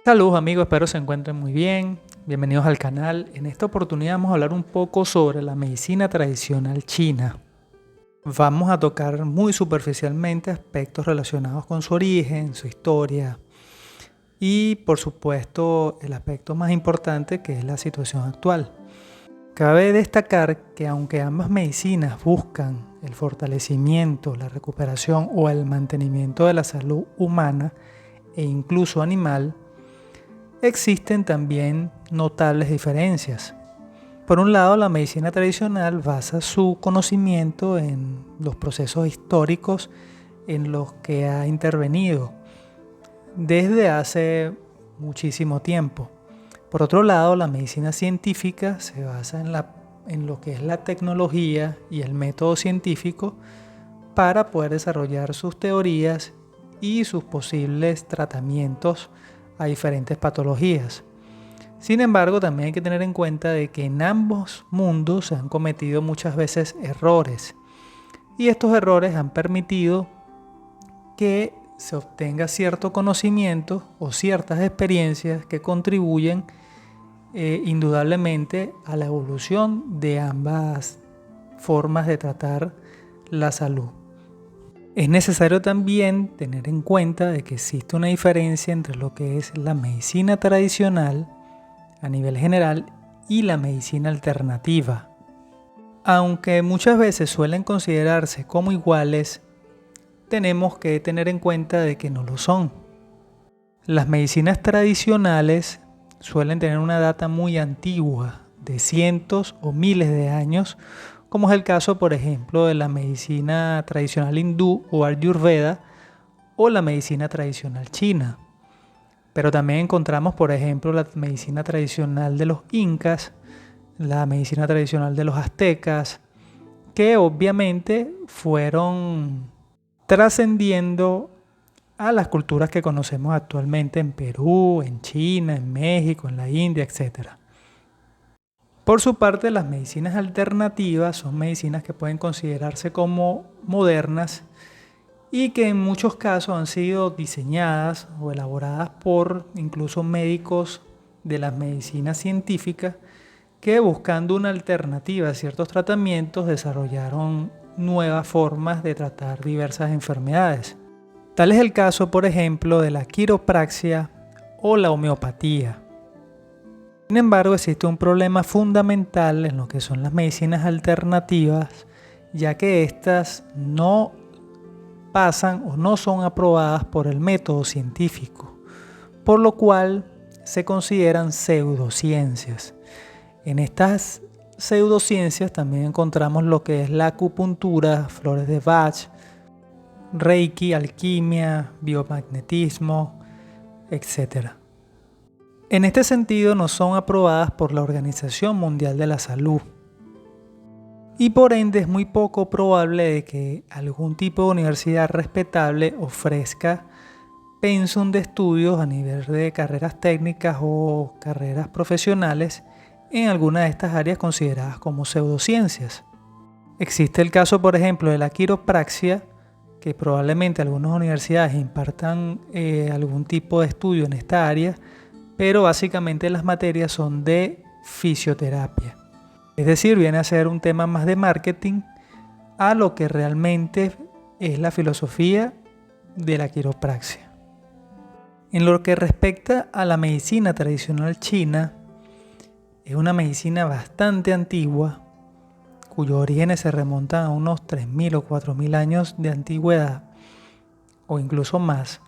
Saludos amigos, espero se encuentren muy bien. Bienvenidos al canal. En esta oportunidad vamos a hablar un poco sobre la medicina tradicional china. Vamos a tocar muy superficialmente aspectos relacionados con su origen, su historia y por supuesto el aspecto más importante que es la situación actual. Cabe destacar que aunque ambas medicinas buscan el fortalecimiento, la recuperación o el mantenimiento de la salud humana e incluso animal, existen también notables diferencias. Por un lado, la medicina tradicional basa su conocimiento en los procesos históricos en los que ha intervenido desde hace muchísimo tiempo. Por otro lado, la medicina científica se basa en lo que es la tecnología y el método científico para poder desarrollar sus teorías y sus posibles tratamientos a diferentes patologías. Sin embargo, también hay que tener en cuenta de que en ambos mundos se han cometido muchas veces errores y estos errores han permitido que se obtenga cierto conocimiento o ciertas experiencias que contribuyen indudablemente a la evolución de ambas formas de tratar la salud. Es necesario también tener en cuenta de que existe una diferencia entre lo que es la medicina tradicional a nivel general y la medicina alternativa. Aunque muchas veces suelen considerarse como iguales, tenemos que tener en cuenta de que no lo son. Las medicinas tradicionales suelen tener una data muy antigua, de cientos o miles de años, como es el caso, por ejemplo, de la medicina tradicional hindú o Ayurveda o la medicina tradicional china. Pero también encontramos, por ejemplo, la medicina tradicional de los incas, la medicina tradicional de los aztecas, que obviamente fueron trascendiendo a las culturas que conocemos actualmente en Perú, en China, en México, en la India, etc. Por su parte, las medicinas alternativas son medicinas que pueden considerarse como modernas y que en muchos casos han sido diseñadas o elaboradas por incluso médicos de las medicinas científicas que, buscando una alternativa a ciertos tratamientos, desarrollaron nuevas formas de tratar diversas enfermedades. Tal es el caso, por ejemplo, de la quiropraxia o la homeopatía. Sin embargo, existe un problema fundamental en lo que son las medicinas alternativas, ya que éstas no pasan o no son aprobadas por el método científico, por lo cual se consideran pseudociencias. En estas pseudociencias también encontramos lo que es la acupuntura, flores de Bach, Reiki, alquimia, biomagnetismo, etc. En este sentido, no son aprobadas por la Organización Mundial de la Salud y por ende es muy poco probable de que algún tipo de universidad respetable ofrezca pensum de estudios a nivel de carreras técnicas o carreras profesionales en alguna de estas áreas consideradas como pseudociencias. Existe el caso, por ejemplo, de la quiropraxia, que probablemente algunas universidades impartan algún tipo de estudio en esta área, pero básicamente las materias son de fisioterapia. Es decir, viene a ser un tema más de marketing a lo que realmente es la filosofía de la quiropraxia. En lo que respecta a la medicina tradicional china, es una medicina bastante antigua, cuyos orígenes se remontan a unos 3.000 o 4.000 años de antigüedad, o incluso más,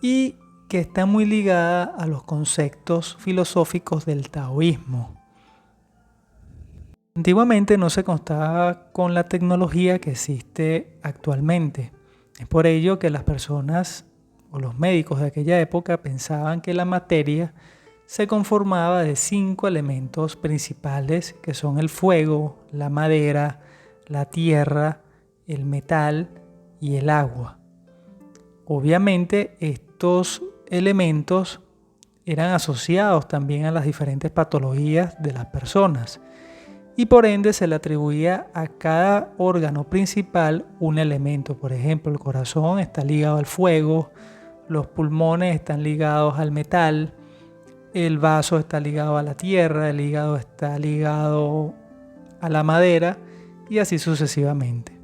y que está muy ligada a los conceptos filosóficos del taoísmo. Antiguamente no se contaba con la tecnología que existe actualmente. Es por ello que las personas o los médicos de aquella época pensaban que la materia se conformaba de 5 elementos principales, que son el fuego, la madera, la tierra, el metal y el agua. Obviamente estos elementos eran asociados también a las diferentes patologías de las personas y por ende se le atribuía a cada órgano principal un elemento. Por ejemplo, el corazón está ligado al fuego, los pulmones están ligados al metal, el vaso está ligado a la tierra, el hígado está ligado a la madera y así sucesivamente.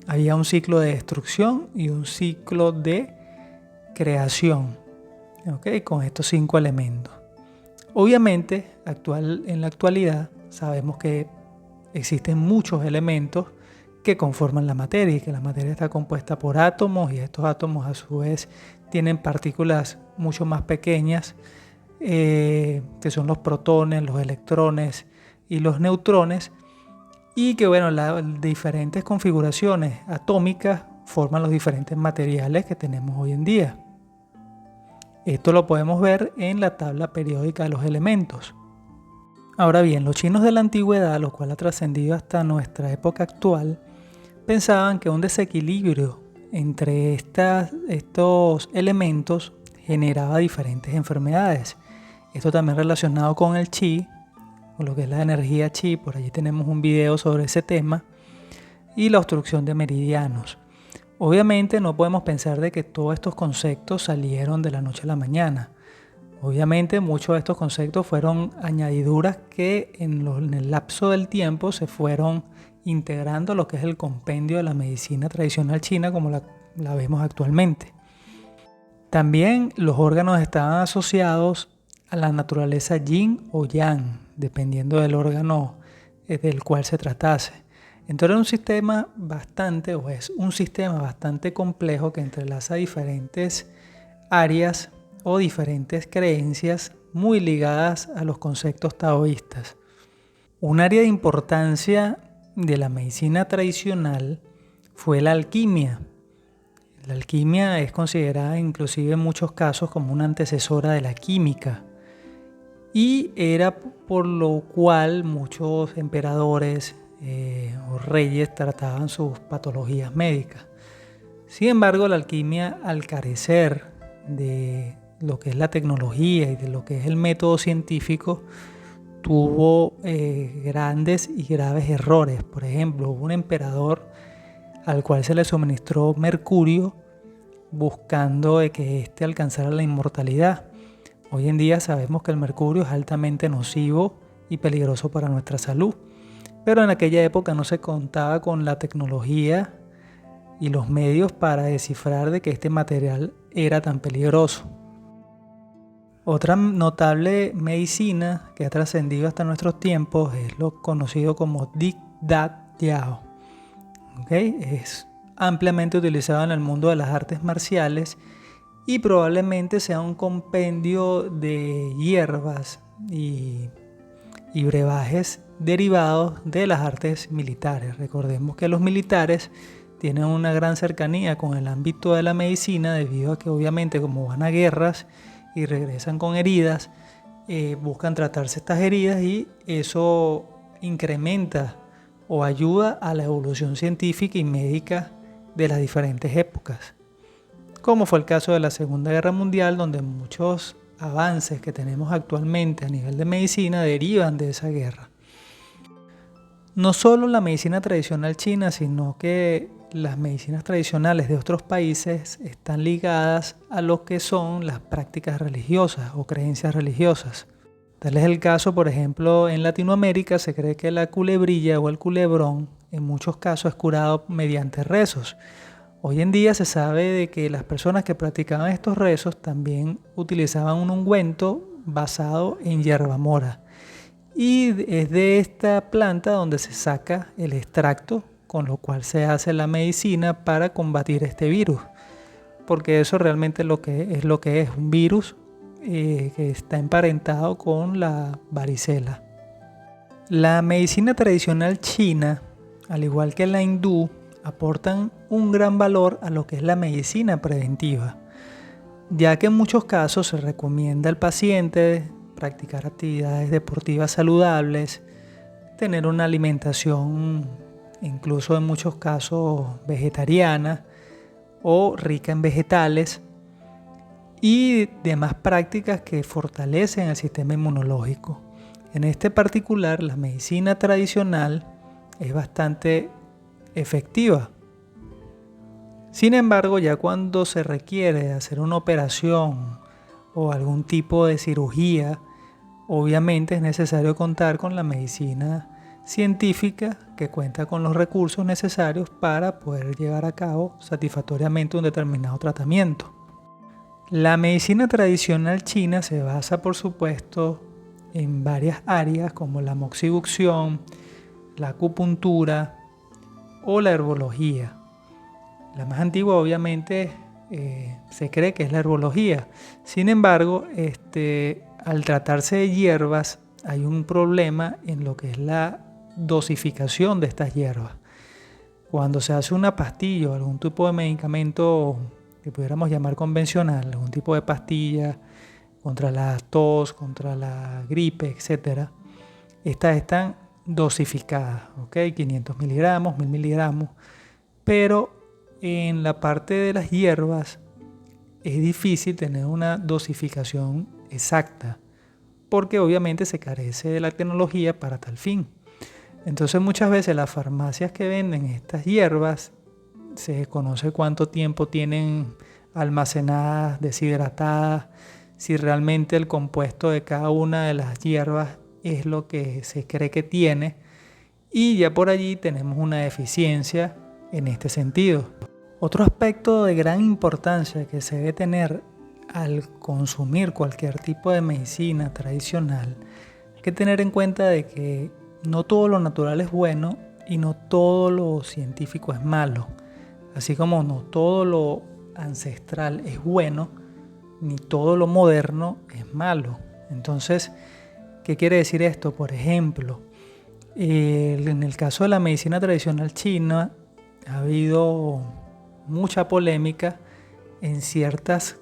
Había un ciclo de destrucción y un ciclo de creación, ¿ok? Con estos 5 elementos. Obviamente, en la actualidad sabemos que existen muchos elementos que conforman la materia y que la materia está compuesta por átomos y estos átomos a su vez tienen partículas mucho más pequeñas que son los protones, los electrones y los neutrones y que bueno, las diferentes configuraciones atómicas forman los diferentes materiales que tenemos hoy en día. Esto lo podemos ver en la tabla periódica de los elementos. Ahora bien, los chinos de la antigüedad, lo cual ha trascendido hasta nuestra época actual, pensaban que un desequilibrio entre estos elementos generaba diferentes enfermedades. Esto también relacionado con el chi, con lo que es la energía chi, por allí tenemos un video sobre ese tema, y la obstrucción de meridianos. Obviamente no podemos pensar de que todos estos conceptos salieron de la noche a la mañana. Obviamente muchos de estos conceptos fueron añadiduras que en el lapso del tiempo se fueron integrando a lo que es el compendio de la medicina tradicional china como la vemos actualmente. También los órganos estaban asociados a la naturaleza yin o yang, dependiendo del órgano del cual se tratase. Entonces es un sistema bastante complejo que entrelaza diferentes áreas o diferentes creencias muy ligadas a los conceptos taoístas. Un área de importancia de la medicina tradicional fue la alquimia. La alquimia es considerada inclusive en muchos casos como una antecesora de la química y era por lo cual muchos emperadores o reyes trataban sus patologías médicas. Sin embargo, la alquimia, al carecer de lo que es la tecnología y de lo que es el método científico, tuvo grandes y graves errores. Por ejemplo, hubo un emperador al cual se le suministró mercurio buscando que éste alcanzara la inmortalidad. Hoy en día sabemos que el mercurio es altamente nocivo y peligroso para nuestra salud, pero en aquella época no se contaba con la tecnología y los medios para descifrar de que este material era tan peligroso. Otra notable medicina que ha trascendido hasta nuestros tiempos es lo conocido como Di Dat Yao. Es ampliamente utilizado en el mundo de las artes marciales y probablemente sea un compendio de hierbas y brebajes derivados de las artes militares. Recordemos que los militares tienen una gran cercanía con el ámbito de la medicina debido a que obviamente como van a guerras y regresan con heridas, buscan tratarse estas heridas y eso incrementa o ayuda a la evolución científica y médica de las diferentes épocas, como fue el caso de la Segunda Guerra Mundial, donde muchos avances que tenemos actualmente a nivel de medicina derivan de esa guerra. No solo la medicina tradicional china, sino que las medicinas tradicionales de otros países están ligadas a lo que son las prácticas religiosas o creencias religiosas. Tal es el caso, por ejemplo, en Latinoamérica se cree que la culebrilla o el culebrón en muchos casos es curado mediante rezos. Hoy en día se sabe de que las personas que practicaban estos rezos también utilizaban un ungüento basado en hierbamora. Y es de esta planta donde se saca el extracto con lo cual se hace la medicina para combatir este virus. Porque eso realmente es lo que es un virus que está emparentado con la varicela. La medicina tradicional china, al igual que la hindú, aportan un gran valor a lo que es la medicina preventiva, ya que en muchos casos se recomienda al paciente practicar actividades deportivas saludables, tener una alimentación incluso en muchos casos vegetariana o rica en vegetales y demás prácticas que fortalecen el sistema inmunológico. En este particular, la medicina tradicional es bastante efectiva. Sin embargo, ya cuando se requiere hacer una operación o algún tipo de cirugía, obviamente es necesario contar con la medicina científica que cuenta con los recursos necesarios para poder llevar a cabo satisfactoriamente un determinado tratamiento. La medicina tradicional china se basa, por supuesto, en varias áreas como la moxibucción, la acupuntura o la herbología. La más antigua, obviamente, se cree que es la herbología. Sin embargo, al tratarse de hierbas, hay un problema en lo que es la dosificación de estas hierbas. Cuando se hace una pastilla o algún tipo de medicamento que pudiéramos llamar convencional, algún tipo de pastilla contra la tos, contra la gripe, etc., estas están dosificadas, ¿ok? 500 miligramos, 1000 miligramos, pero en la parte de las hierbas es difícil tener una dosificación exacta, porque obviamente se carece de la tecnología para tal fin. Entonces muchas veces las farmacias que venden estas hierbas, se desconoce cuánto tiempo tienen almacenadas, deshidratadas, si realmente el compuesto de cada una de las hierbas es lo que se cree que tiene, y ya por allí tenemos una deficiencia en este sentido. Otro aspecto de gran importancia que se debe tener al consumir cualquier tipo de medicina tradicional, hay que tener en cuenta de que no todo lo natural es bueno y no todo lo científico es malo. Así como no todo lo ancestral es bueno, ni todo lo moderno es malo. Entonces, ¿qué quiere decir esto? Por ejemplo, en el caso de la medicina tradicional china, ha habido mucha polémica en ciertos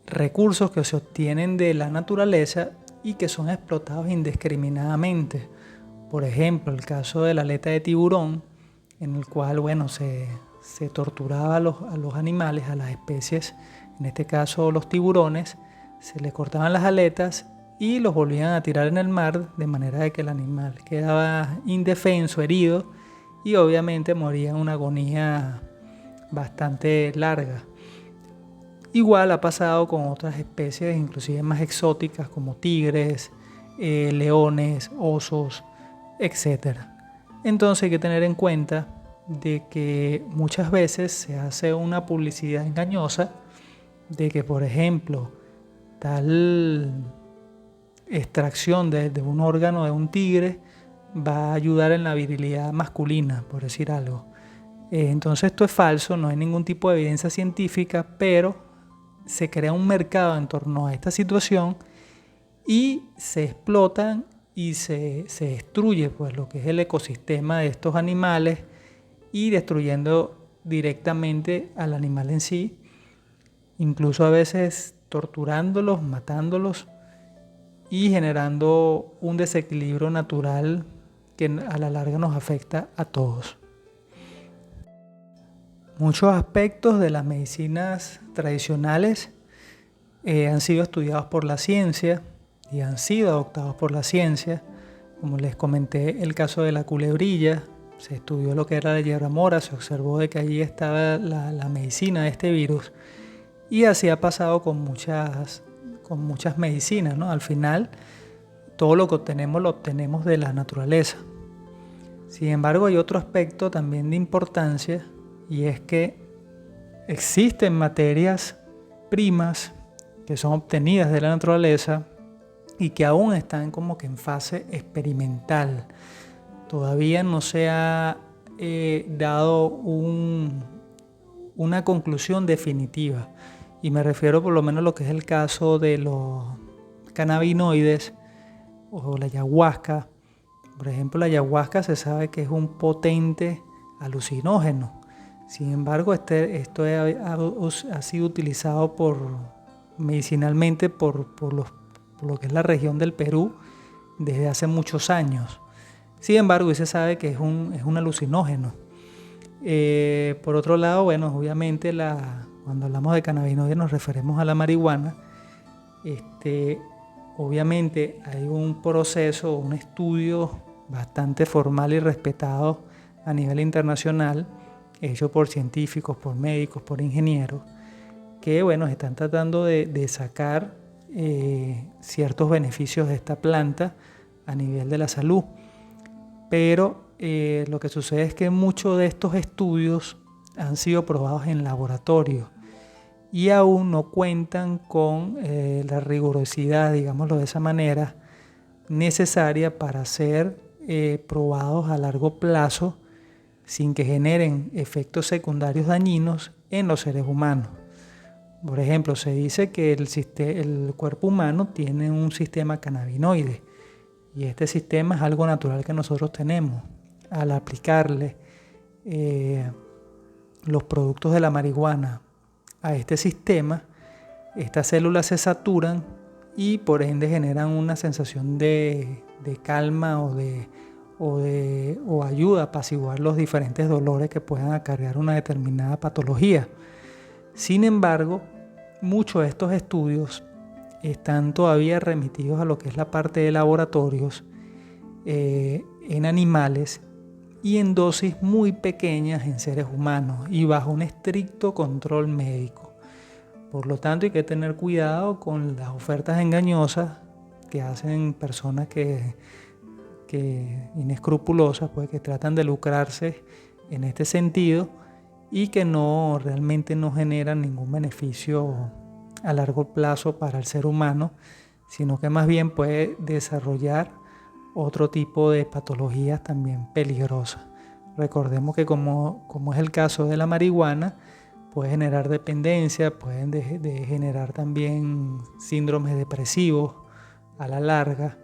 recursos que se obtienen de la naturaleza y que son explotados indiscriminadamente. Por ejemplo, el caso de la aleta de tiburón, en el cual se torturaba a los animales, a las especies, en este caso los tiburones, se les cortaban las aletas y los volvían a tirar en el mar, de manera de que el animal quedaba indefenso, herido, y obviamente moría en una agonía bastante larga. Igual ha pasado con otras especies, inclusive más exóticas, como tigres, leones, osos, etc. Entonces hay que tener en cuenta de que muchas veces se hace una publicidad engañosa de que, por ejemplo, tal extracción de un órgano de un tigre va a ayudar en la virilidad masculina, por decir algo. Entonces esto es falso, no hay ningún tipo de evidencia científica, pero se crea un mercado en torno a esta situación y se explotan y se destruye pues lo que es el ecosistema de estos animales, y destruyendo directamente al animal en sí, incluso a veces torturándolos, matándolos y generando un desequilibrio natural que a la larga nos afecta a todos. Muchos aspectos de las medicinas tradicionales han sido estudiados por la ciencia y han sido adoptados por la ciencia. Como les comenté, el caso de la culebrilla, se estudió lo que era la hierba mora, se observó de que allí estaba la medicina de este virus, y así ha pasado con muchas medicinas, ¿no? Al final, todo lo que obtenemos lo obtenemos de la naturaleza. Sin embargo, hay otro aspecto también de importancia, y es que existen materias primas que son obtenidas de la naturaleza y que aún están como que en fase experimental. Todavía no se ha dado una conclusión definitiva, y me refiero por lo menos a lo que es el caso de los cannabinoides o la ayahuasca. Por ejemplo, la ayahuasca se sabe que es un potente alucinógeno. Sin embargo, esto ha sido utilizado medicinalmente por lo que es la región del Perú desde hace muchos años. Sin embargo, se sabe que es un alucinógeno. Por otro lado, obviamente cuando hablamos de cannabinoides nos referimos a la marihuana. Obviamente hay un proceso, un estudio bastante formal y respetado a nivel internacional, hecho por científicos, por médicos, por ingenieros, que bueno, están tratando de sacar ciertos beneficios de esta planta a nivel de la salud. Pero lo que sucede es que muchos de estos estudios han sido probados en laboratorio y aún no cuentan con la rigurosidad, digámoslo de esa manera, necesaria para ser probados a largo plazo sin que generen efectos secundarios dañinos en los seres humanos. Por ejemplo, se dice que el cuerpo humano tiene un sistema cannabinoide y este sistema es algo natural que nosotros tenemos. Al aplicarle los productos de la marihuana a este sistema, estas células se saturan y por ende generan una sensación de calma o ayuda a apaciguar los diferentes dolores que puedan acarrear una determinada patología. Sin embargo, muchos de estos estudios están todavía remitidos a lo que es la parte de laboratorios en animales y en dosis muy pequeñas en seres humanos y bajo un estricto control médico. Por lo tanto, hay que tener cuidado con las ofertas engañosas que hacen personas que inescrupulosas, pues, que tratan de lucrarse en este sentido y que realmente no generan ningún beneficio a largo plazo para el ser humano, sino que más bien puede desarrollar otro tipo de patologías también peligrosas. Recordemos que como es el caso de la marihuana, puede generar dependencia, pueden generar también síndromes depresivos a la larga,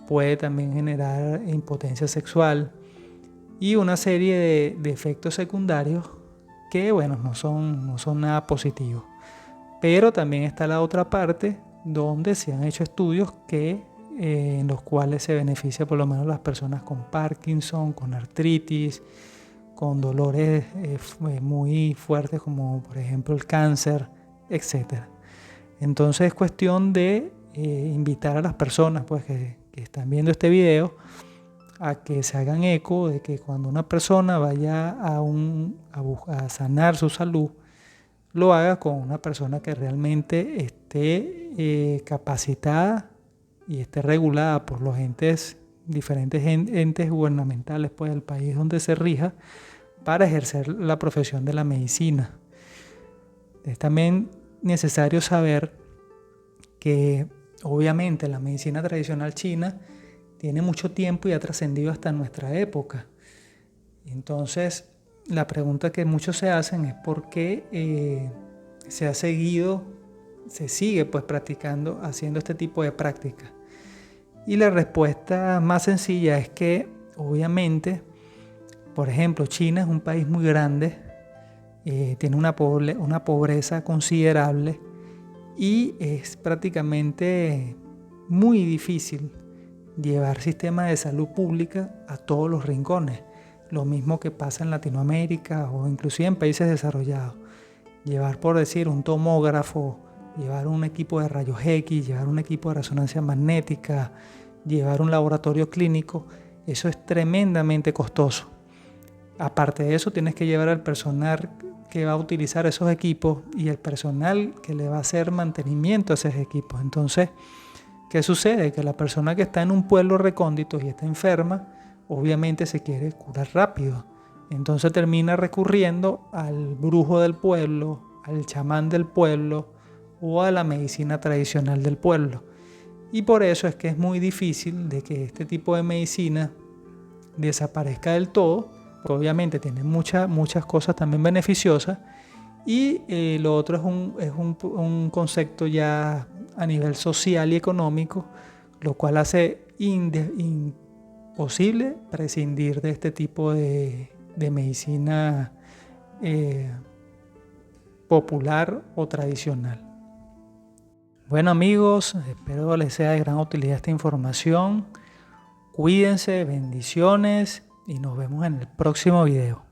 puede también generar impotencia sexual y una serie de efectos secundarios que bueno, no son nada positivos. Pero también está la otra parte donde se han hecho estudios en los cuales se beneficia por lo menos las personas con Parkinson, con artritis, con dolores muy fuertes como por ejemplo el cáncer, etc. Entonces es cuestión de invitar a las personas pues, que están viendo este video a que se hagan eco de que cuando una persona vaya a sanar su salud, lo haga con una persona que realmente esté capacitada y esté regulada por los diferentes entes gubernamentales pues, del país donde se rija para ejercer la profesión de la medicina. Es también necesario saber que obviamente la medicina tradicional china tiene mucho tiempo y ha trascendido hasta nuestra época. Entonces, la pregunta que muchos se hacen es por qué se sigue pues practicando, haciendo este tipo de prácticas. Y la respuesta más sencilla es que obviamente, por ejemplo, China es un país muy grande, tiene una pobreza considerable y es prácticamente muy difícil llevar sistemas de salud pública a todos los rincones. Lo mismo que pasa en Latinoamérica o inclusive en países desarrollados. Llevar, por decir, un tomógrafo, llevar un equipo de rayos X, llevar un equipo de resonancia magnética, llevar un laboratorio clínico, eso es tremendamente costoso. Aparte de eso, tienes que llevar al personal que va a utilizar esos equipos y el personal que le va a hacer mantenimiento a esos equipos. Entonces, ¿qué sucede? Que la persona que está en un pueblo recóndito y está enferma, obviamente se quiere curar rápido. Entonces termina recurriendo al brujo del pueblo, al chamán del pueblo o a la medicina tradicional del pueblo. Y por eso es que es muy difícil de que este tipo de medicina desaparezca del todo, porque obviamente tiene muchas cosas también beneficiosas. Y lo otro es un concepto ya a nivel social y económico, lo cual hace imposible prescindir de este tipo de medicina popular o tradicional. Bueno amigos, espero les sea de gran utilidad esta información. Cuídense, bendiciones y nos vemos en el próximo video.